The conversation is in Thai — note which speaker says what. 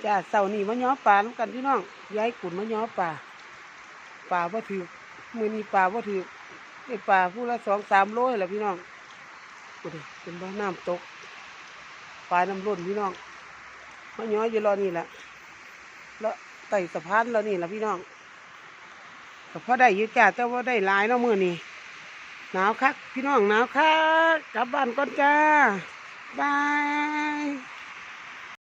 Speaker 1: จ้าเสาร์นี้มาย้อปลาน้ำกันพี่น้องย้ายกุ่นมาย้อปลาบ่ถือมือนี้ปลาบ่ถือไอ้ปลาผู้ละ2-3 โลแหละพี่น้องกูดิเป็นบ่อน้ำตกปลาน้ำล้นพี่น้องมาย้ออยู่รอนี่แหละแล้วไต่สะพานแล้วนี่แหละพี่น้องก็พอได้อยู่จ้าแต่ว่าได้หลายเนาะมื้อนี้หนาวคักพี่น้องหนาวคักกลับบ้านก่อนจ้าบาย